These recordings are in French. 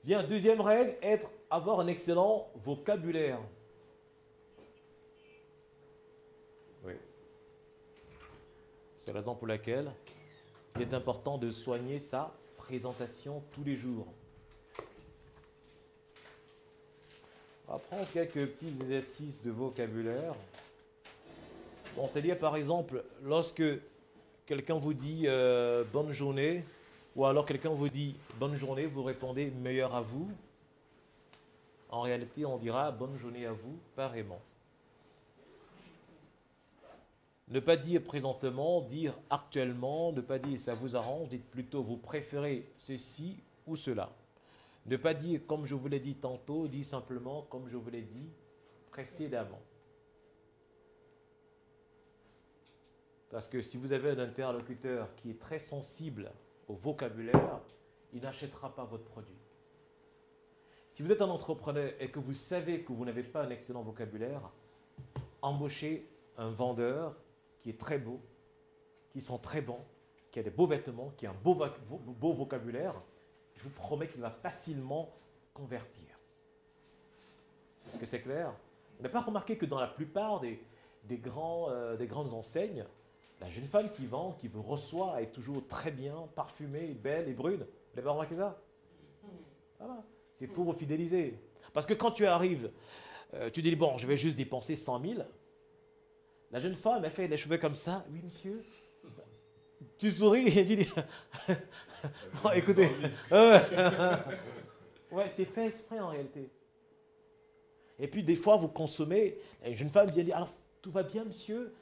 Bien, deuxième règle, avoir un excellent vocabulaire. Oui. C'est la raison pour laquelle il est important de soigner sa présentation tous les jours. On va prendre quelques petits exercices de vocabulaire. Bon, c'est-à-dire, par exemple, lorsque quelqu'un vous dit bonne journée, ou alors quelqu'un vous dit bonne journée, vous répondez meilleur à vous. En réalité, on dira bonne journée à vous, pareillement. Ne pas dire présentement, dire actuellement, ne pas dire ça vous arrange, dites plutôt vous préférez ceci ou cela. Ne pas dire comme je vous l'ai dit tantôt, dites simplement comme je vous l'ai dit précédemment. Parce que si vous avez un interlocuteur qui est très sensible au vocabulaire, il n'achètera pas votre produit. Si vous êtes un entrepreneur et que vous savez que vous n'avez pas un excellent vocabulaire, embauchez un vendeur qui est très beau, qui sent très bon, qui a des beaux vêtements, qui a un beau vocabulaire. Je vous promets qu'il va facilement convertir. Est-ce que c'est clair? Vous n'avez pas remarqué que dans la plupart des grandes enseignes, la jeune femme qui vend, qui vous reçoit, est toujours très bien, parfumée, belle et brune. Vous n'avez pas remarqué ça? Voilà. C'est pour vous fidéliser. Parce que quand tu arrives, tu dis, bon, je vais juste dépenser 100 000. La jeune femme, elle fait les cheveux comme ça. Oui, monsieur. Tu souris et tu dis, bon, écoutez. Ouais, c'est fait exprès en réalité. Et puis des fois, vous consommez, une jeune femme vient dire, alors, tout va bien, monsieur?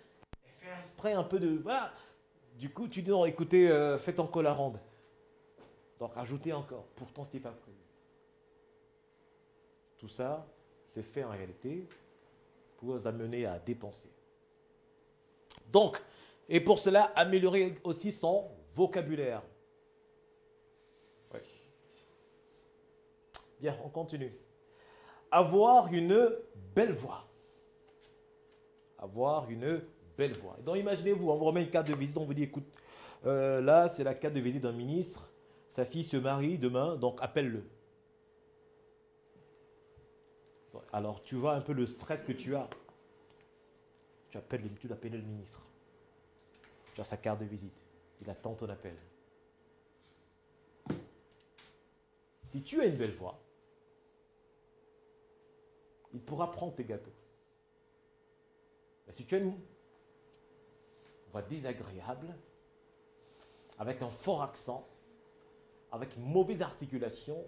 Elle fait exprès un peu de... Voilà. Du coup, tu dis, non, écoutez, faites encore la ronde. Donc, ajoutez encore. Pourtant, ce n'était pas prévu. Tout ça, c'est fait en réalité pour vous amener à dépenser. Donc, et pour cela, améliorer aussi son vocabulaire. Ouais. Bien, on continue. Avoir une belle voix. Avoir une belle voix. Donc, imaginez-vous, on vous remet une carte de visite, on vous dit, écoute, là, c'est la carte de visite d'un ministre, sa fille se marie demain, donc appelle-le. Alors, tu vois un peu le stress que tu as. Tu dois appeler le ministre. Tu as sa carte de visite. Il attend ton appel. Si tu as une belle voix, il pourra prendre tes gâteaux. Mais si tu as une voix désagréable, avec un fort accent, avec une mauvaise articulation,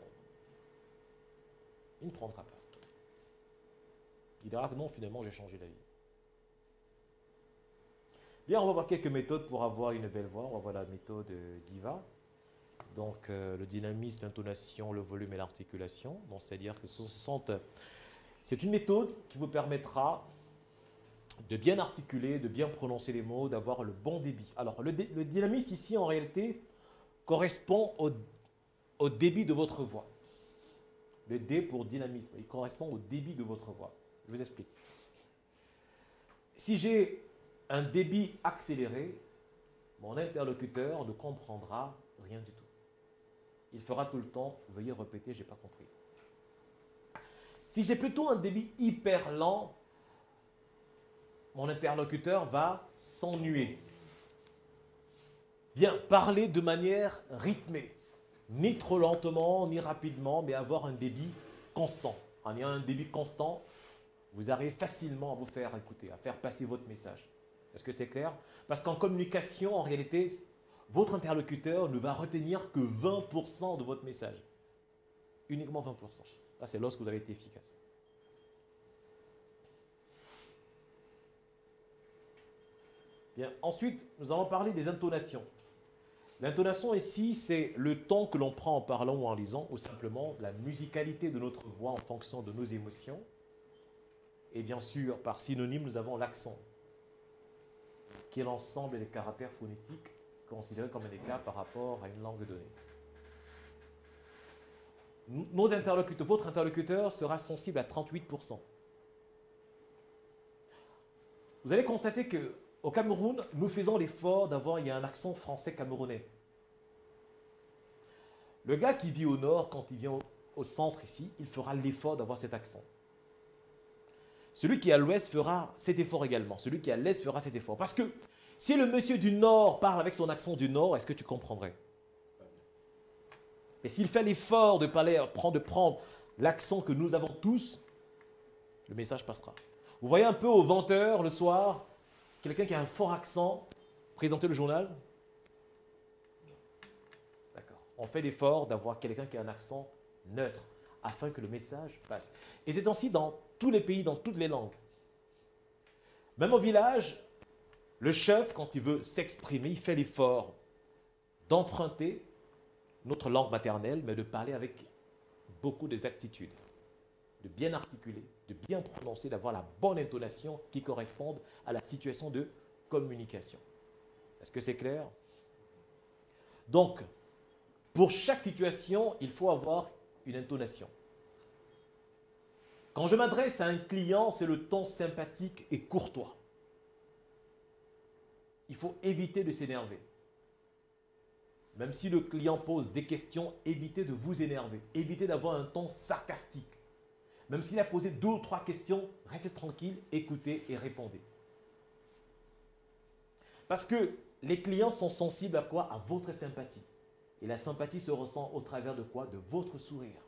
il ne prendra pas. Il dira que non, finalement, j'ai changé d'avis. Bien, on va voir quelques méthodes pour avoir une belle voix. On va voir la méthode DIVA. Donc, le dynamisme, l'intonation, le volume et l'articulation. Donc, c'est-à-dire que c'est une méthode qui vous permettra de bien articuler, de bien prononcer les mots, d'avoir le bon débit. Alors, le dynamisme ici, en réalité, correspond au débit de votre voix. Le D pour dynamisme, il correspond au débit de votre voix. Je vous explique. Si j'ai un débit accéléré, mon interlocuteur ne comprendra rien du tout. Il fera tout le temps, veuillez répéter, je n'ai pas compris. Si j'ai plutôt un débit hyper lent, mon interlocuteur va s'ennuyer. Bien, parler de manière rythmée, ni trop lentement, ni rapidement, mais avoir un débit constant. En ayant un débit constant, vous arrivez facilement à vous faire écouter, à faire passer votre message. Est-ce que c'est clair? Parce qu'en communication, en réalité, votre interlocuteur ne va retenir que 20% de votre message. Uniquement 20%. Là, c'est lorsque vous avez été efficace. Bien. Ensuite, nous allons parler des intonations. L'intonation ici, c'est le ton que l'on prend en parlant ou en lisant, ou simplement la musicalité de notre voix en fonction de nos émotions. Et bien sûr, par synonyme, nous avons l'accent, qui est l'ensemble des caractères phonétiques considérés comme un écart par rapport à une langue donnée. Votre interlocuteur sera sensible à 38%. Vous allez constater qu'au Cameroun, nous faisons l'effort d'avoir un accent français camerounais. Le gars qui vit au nord, quand il vient au centre ici, il fera l'effort d'avoir cet accent. Celui qui est à l'ouest fera cet effort également. Celui qui est à l'est fera cet effort. Parce que si le monsieur du nord parle avec son accent du nord, est-ce que tu comprendrais? Et s'il fait l'effort de parler, de prendre l'accent que nous avons tous, le message passera. Vous voyez un peu au 20h le soir, quelqu'un qui a un fort accent, présenter le journal? D'accord. On fait l'effort d'avoir quelqu'un qui a un accent neutre, afin que le message passe. Et c'est ainsi dans tous les pays, dans toutes les langues. Même au village, le chef, quand il veut s'exprimer, il fait l'effort d'emprunter notre langue maternelle, mais de parler avec beaucoup d'exactitude, de bien articuler, de bien prononcer, d'avoir la bonne intonation qui corresponde à la situation de communication. Est-ce que c'est clair? Donc, pour chaque situation, il faut avoir une intonation. Quand je m'adresse à un client, c'est le ton sympathique et courtois. Il faut éviter de s'énerver. Même si le client pose des questions, évitez de vous énerver. Évitez d'avoir un ton sarcastique. Même s'il a posé 2 ou 3 questions, restez tranquille, écoutez et répondez. Parce que les clients sont sensibles à quoi? À votre sympathie. Et la sympathie se ressent au travers de quoi? De votre sourire.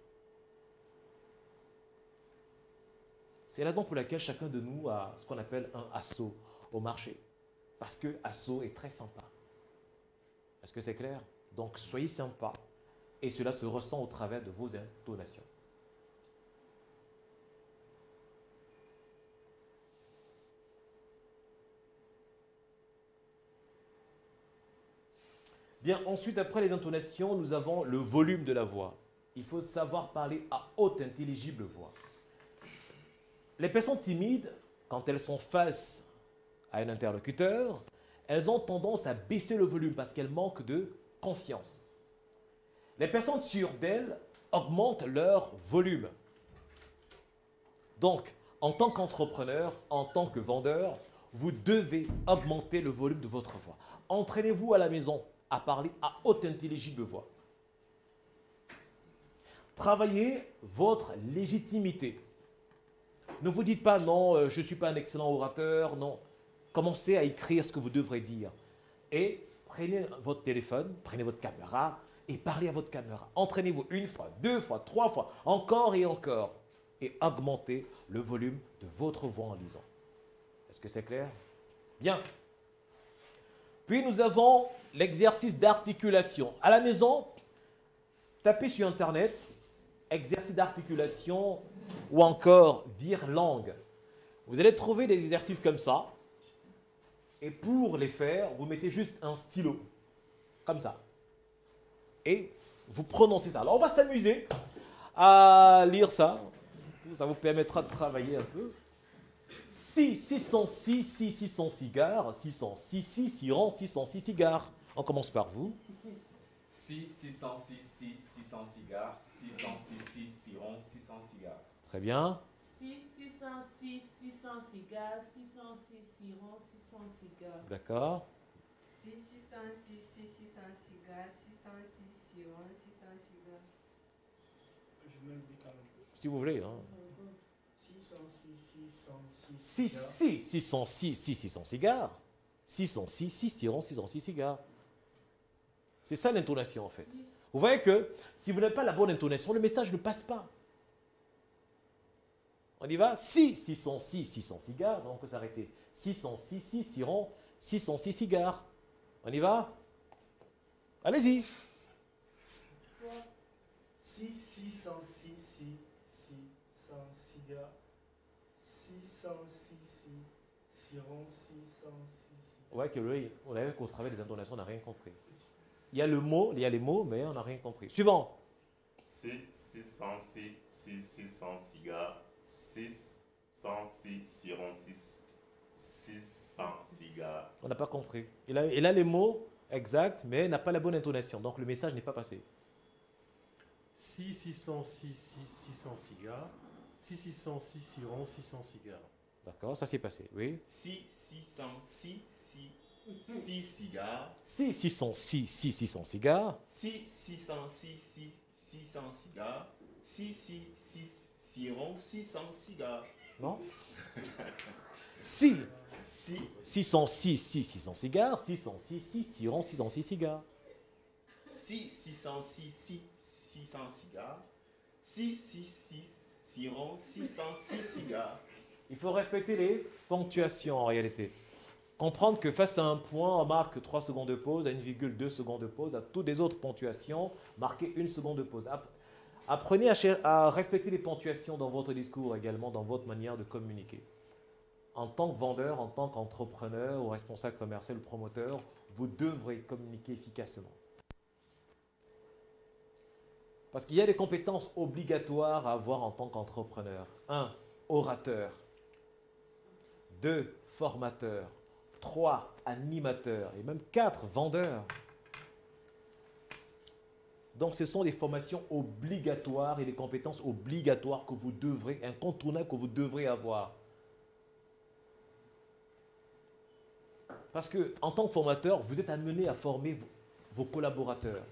C'est la raison pour laquelle chacun de nous a ce qu'on appelle un assaut au marché. Parce que assaut est très sympa. Est-ce que c'est clair? Donc soyez sympa. Et cela se ressent au travers de vos intonations. Bien, ensuite, après les intonations, nous avons le volume de la voix. Il faut savoir parler à haute, intelligible voix. Les personnes timides, quand elles sont face à un interlocuteur, elles ont tendance à baisser le volume parce qu'elles manquent de confiance. Les personnes sûres d'elles augmentent leur volume. Donc, en tant qu'entrepreneur, en tant que vendeur, vous devez augmenter le volume de votre voix. Entraînez-vous à la maison à parler à haute intelligible voix. Travaillez votre légitimité. Ne vous dites pas non, je ne suis pas un excellent orateur, non. Commencez à écrire ce que vous devrez dire. Et prenez votre téléphone, prenez votre caméra et parlez à votre caméra. Entraînez-vous 1 fois, 2 fois, 3 fois, encore et encore. Et augmentez le volume de votre voix en lisant. Est-ce que c'est clair? Bien. Puis nous avons l'exercice d'articulation. À la maison, tapez sur Internet, exercice d'articulation ou encore vire-langue. Vous allez trouver des exercices comme ça. Et pour les faire, vous mettez juste un stylo, comme ça. Et vous prononcez ça. Alors on va s'amuser à lire ça. Ça vous permettra de travailler un peu. 606, 600 cigares, 606, 606 cigares. On commence par vous. 606, 600 cigares, 606, 600 cigares. Très bien. 606, 600 cigares, 606, 600 cigares. D'accord. 606, 600 cigares, 606, 600 cigares. Je me le dis quand même. Si vous voulez. Hein. 606, 606, 600 cigares. 606, 606 cigares. C'est ça l'intonation en fait. Vous voyez que si vous n'avez pas la bonne intonation, le message ne passe pas. On y va? 606, 600 cigares. On peut s'arrêter. 606, 606 cigares. On y va? Allez-y. 606, 600 cigares, 606, 606. On voit que oui, on a vu qu'au travers des intonations, on n'a rien compris. Il y a le mot, il y a les mots, mais on n'a rien compris. Suivant. 606, 600 cigares, 606, 600 cigares. On n'a pas compris. Il a les mots exacts, mais n'a pas la bonne intonation. Donc le message n'est pas passé. 606, 600 cigares, 606, 600 cigares. D'accord, ça s'est passé, oui. 606, 6 cigares. 606, 600 cigares. 606, 600 cigares. Siront 600 cigares. Non? Si. 6 606, 600 cigares. 606, siront 606 cigares. 606 600 cigares. 666 siront 606 cigares. Il faut respecter les ponctuations en réalité. Comprendre que face à un point, on marque 3 secondes de pause, à 1,2 secondes de pause, à toutes les autres ponctuations, marquez 1 seconde de pause. Apprenez à respecter les ponctuations dans votre discours également, dans votre manière de communiquer. En tant que vendeur, en tant qu'entrepreneur ou responsable commercial ou promoteur, vous devrez communiquer efficacement. Parce qu'il y a des compétences obligatoires à avoir en tant qu'entrepreneur. 1. Orateur. 2. Formateur. 3. Animateur. Et même 4. Vendeur. Donc ce sont des formations obligatoires et des compétences obligatoires que vous devrez, incontournables que vous devrez avoir. Parce qu'en tant que formateur, vous êtes amené à former vos collaborateurs.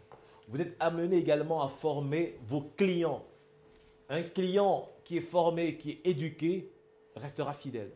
Vous êtes amené également à former vos clients. Un client qui est formé, qui est éduqué, restera fidèle.